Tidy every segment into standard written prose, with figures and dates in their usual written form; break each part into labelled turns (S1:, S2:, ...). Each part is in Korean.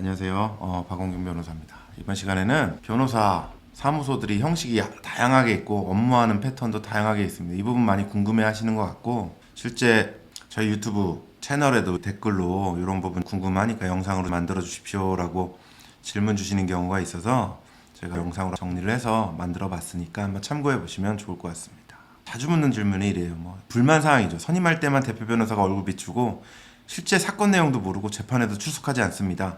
S1: 안녕하세요. 박원경 변호사입니다. 이번 시간에는 변호사 사무소들이 형식이 다양하게 있고 업무하는 패턴도 다양하게 있습니다. 이 부분 많이 궁금해 하시는 것 같고, 실제 저희 유튜브 채널에도 댓글로 이런 부분 궁금하니까 영상으로 만들어 주십시오 라고 질문 주시는 경우가 있어서 제가 영상으로 정리를 해서 만들어 봤으니까 한번 참고해 보시면 좋을 것 같습니다. 자주 묻는 질문이 이래요. 불만 사항이죠. 선임할 때만 대표 변호사가 얼굴 비추고 실제 사건 내용도 모르고 재판에도 출석하지 않습니다.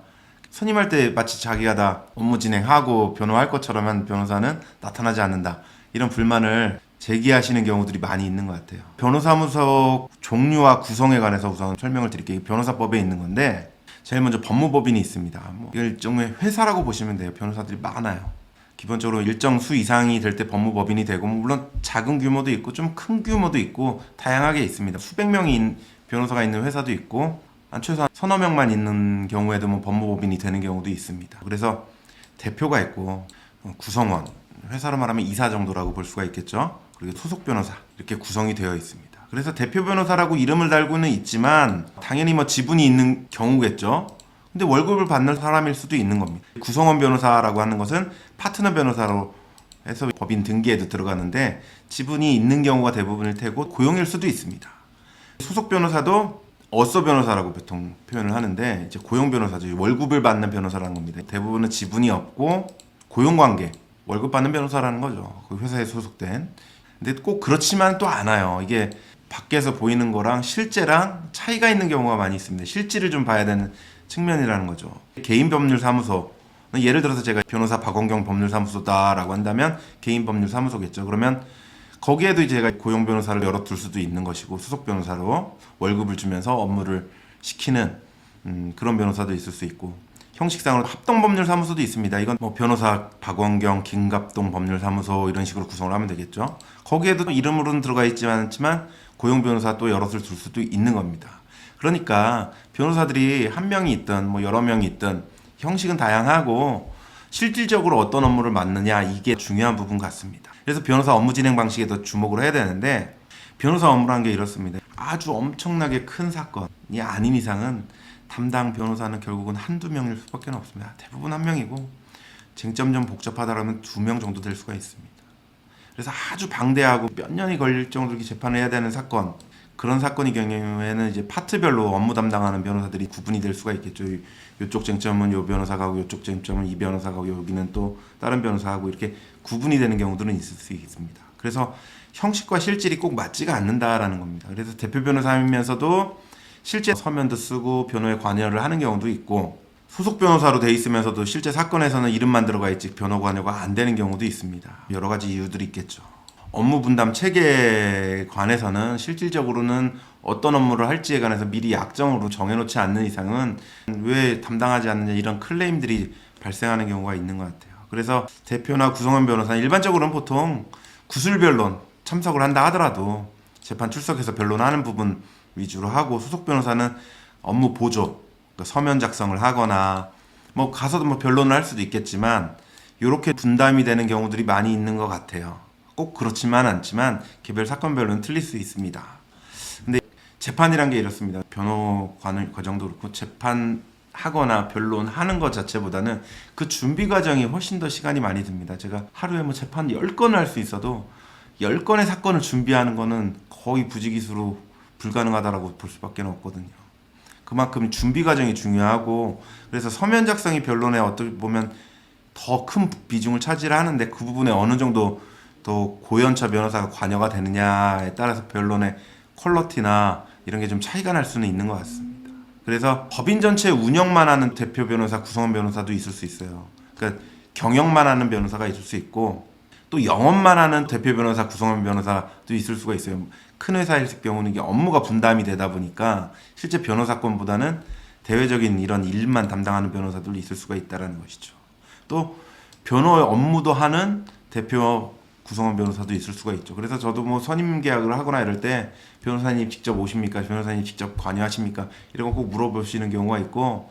S1: 선임할 때 마치 자기가 다 업무 진행하고 변호할 것처럼 한 변호사는 나타나지 않는다. 이런 불만을 제기하시는 경우들이 많이 있는 것 같아요. 변호사무소 종류와 구성에 관해서 우선 설명을 드릴게요. 변호사법에 있는 건데, 제일 먼저 법무법인이 있습니다. 이걸 일종의 회사라고 보시면 돼요. 변호사들이 많아요. 기본적으로 일정 수 이상이 될 때 법무법인이 되고, 물론 작은 규모도 있고 좀 큰 규모도 있고 다양하게 있습니다. 수백 명이 변호사가 있는 회사도 있고, 최소한 서너 명만 있는 경우에도 법무법인이 되는 경우도 있습니다. 그래서 대표가 있고 구성원, 회사로 말하면 이사 정도라고 볼 수가 있겠죠. 그리고 소속 변호사, 이렇게 구성이 되어 있습니다. 그래서 대표 변호사라고 이름을 달고는 있지만 당연히 지분이 있는 경우겠죠. 근데 월급을 받는 사람일 수도 있는 겁니다. 구성원 변호사라고 하는 것은 파트너 변호사로 해서 법인 등기에도 들어가는데 지분이 있는 경우가 대부분일 테고 고용일 수도 있습니다. 소속 변호사도 어서 변호사라고 보통 표현을 하는데, 이제 고용 변호사죠. 월급을 받는 변호사라는 겁니다. 대부분은 지분이 없고 고용관계, 월급 받는 변호사라는 거죠. 그 회사에 소속된. 근데 꼭 그렇지만 또 않아요. 이게 밖에서 보이는 거랑 실제랑 차이가 있는 경우가 많이 있습니다. 실질을 좀 봐야 되는 측면이라는 거죠. 개인 법률 사무소, 예를 들어서 제가 변호사 박원경 법률사무소다라고 한다면 개인 법률 사무소겠죠. 그러면 거기에도 제가 고용 변호사를 열어둘 수도 있는 것이고, 수속 변호사로 월급을 주면서 업무를 시키는 그런 변호사도 있을 수 있고, 형식상으로 합동법률사무소도 있습니다. 이건 변호사 박원경, 김갑동 법률사무소 이런 식으로 구성을 하면 되겠죠. 거기에도 이름으로는 들어가 있지만 고용 변호사 또 열어둘 수도 있는 겁니다. 그러니까 변호사들이 한 명이 있든 여러 명이 있든 형식은 다양하고 실질적으로 어떤 업무를 맡느냐, 이게 중요한 부분 같습니다. 그래서 변호사 업무 진행 방식에 더 주목을 해야 되는데, 변호사 업무라는 게 이렇습니다. 아주 엄청나게 큰 사건이 아닌 이상은 담당 변호사는 결국은 한두 명일 수밖에 없습니다. 대부분 한 명이고, 쟁점 좀 복잡하다라면 2명 정도 될 수가 있습니다. 그래서 아주 방대하고 몇 년이 걸릴 정도로 이렇게 재판을 해야 되는 사건, 그런 사건의 경우에는 이제 파트별로 업무 담당하는 변호사들이 구분이 될 수가 있겠죠. 이쪽 쟁점은 이 변호사가 하고, 이쪽 쟁점은 이 변호사가 하고, 여기는 또 다른 변호사하고, 이렇게 구분이 되는 경우들은 있을 수 있습니다. 그래서 형식과 실질이 꼭 맞지가 않는다라는 겁니다. 그래서 대표 변호사이면서도 실제 서면도 쓰고 변호에 관여를 하는 경우도 있고, 소속 변호사로 돼 있으면서도 실제 사건에서는 이름만 들어가 있지 변호 관여가 안 되는 경우도 있습니다. 여러 가지 이유들이 있겠죠. 업무 분담 체계에 관해서는 실질적으로는 어떤 업무를 할지에 관해서 미리 약정으로 정해놓지 않는 이상은 왜 담당하지 않느냐, 이런 클레임들이 발생하는 경우가 있는 것 같아요. 그래서 대표나 구성원 변호사는 일반적으로는 보통 구술 변론 참석을 한다 하더라도 재판 출석해서 변론하는 부분 위주로 하고, 소속 변호사는 업무 보조, 그러니까 서면 작성을 하거나 가서도 변론을 할 수도 있겠지만, 이렇게 분담이 되는 경우들이 많이 있는 것 같아요. 꼭 그렇지만 않지만 개별 사건별로는 틀릴 수 있습니다. 근데 재판이란 게 이렇습니다. 변호 과정도 그렇고 재판하거나 변론하는 것 자체보다는 그 준비 과정이 훨씬 더 시간이 많이 듭니다. 제가 하루에 재판 10건을 할 수 있어도 10건의 사건을 준비하는 거는 거의 부지기수로 불가능하다라고 볼 수밖에 없거든요. 그만큼 준비 과정이 중요하고, 그래서 서면 작성이 변론에 어떻게 보면 더 큰 비중을 차지하는데, 그 부분에 어느 정도 또 고연차 변호사가 관여가 되느냐에 따라서 변론의 퀄리티나 이런 게 좀 차이가 날 수는 있는 것 같습니다. 그래서 법인 전체 운영만 하는 대표 변호사, 구성원 변호사도 있을 수 있어요. 그러니까 경영만 하는 변호사가 있을 수 있고, 또 영업만 하는 대표 변호사, 구성원 변호사도 있을 수가 있어요. 큰 회사일 경우는 이게 업무가 분담이 되다 보니까 실제 변호사권보다는 대외적인 이런 일만 담당하는 변호사들도 있을 수가 있다는 것이죠. 또 변호의 업무도 하는 대표 구성원 변호사도 있을 수가 있죠. 그래서 저도 선임 계약을 하거나 이럴 때 변호사님 직접 오십니까? 변호사님 직접 관여하십니까? 이런 거 꼭 물어보시는 경우가 있고,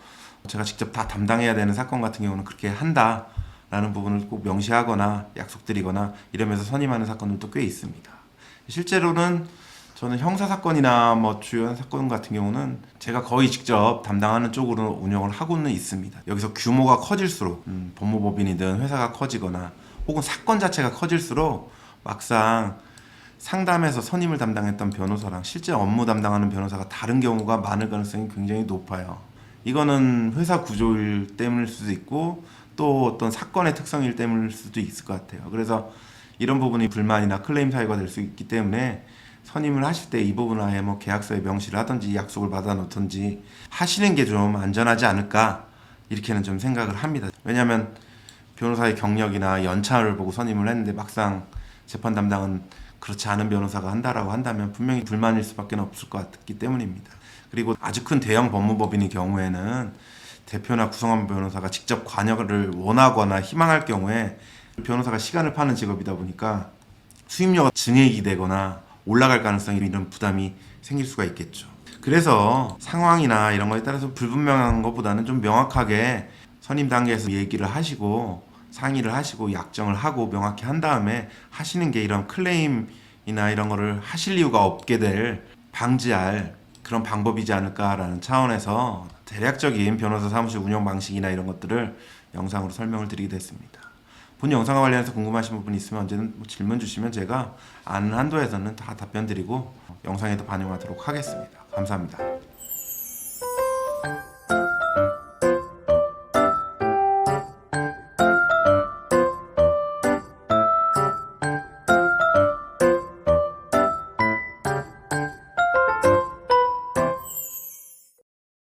S1: 제가 직접 다 담당해야 되는 사건 같은 경우는 그렇게 한다라는 부분을 꼭 명시하거나 약속드리거나 이러면서 선임하는 사건들도 꽤 있습니다. 실제로는 저는 형사 사건이나 뭐 주요한 사건 같은 경우는 제가 거의 직접 담당하는 쪽으로 운영을 하고는 있습니다. 여기서 규모가 커질수록 법무법인이든 회사가 커지거나 혹은 사건 자체가 커질수록 막상 상담에서 선임을 담당했던 변호사랑 실제 업무 담당하는 변호사가 다른 경우가 많을 가능성이 굉장히 높아요. 이거는 회사 구조일 때문일 수도 있고 또 어떤 사건의 특성일 때문일 수도 있을 것 같아요. 그래서 이런 부분이 불만이나 클레임 사유가 될 수 있기 때문에 선임을 하실 때 이 부분 아예 뭐 계약서에 명시를 하든지 약속을 받아 놓든지 하시는 게 좀 안전하지 않을까 이렇게는 좀 생각을 합니다. 왜냐하면 변호사의 경력이나 연차를 보고 선임을 했는데 막상 재판 담당은 그렇지 않은 변호사가 한다라고 한다면 분명히 불만일 수밖에 없을 것 같기 때문입니다. 그리고 아주 큰 대형 법무법인의 경우에는 대표나 구성원 변호사가 직접 관여를 원하거나 희망할 경우에 변호사가 시간을 파는 직업이다 보니까 수임료가 증액이 되거나 올라갈 가능성이 이런 부담이 생길 수가 있겠죠. 그래서 상황이나 이런 거에 따라서 불분명한 것보다는 좀 명확하게 선임 단계에서 얘기를 하시고 상의를 하시고 약정을 하고 명확히 한 다음에 하시는 게 이런 클레임이나 이런 거를 하실 이유가 없게 될 방지할 그런 방법이지 않을까라는 차원에서 대략적인 변호사 사무실 운영 방식이나 이런 것들을 영상으로 설명을 드리게 됐습니다. 본 영상과 관련해서 궁금하신 부분이 있으면 언제든 질문 주시면 제가 아는 한도에서는 다 답변 드리고 영상에도 반영하도록 하겠습니다. 감사합니다.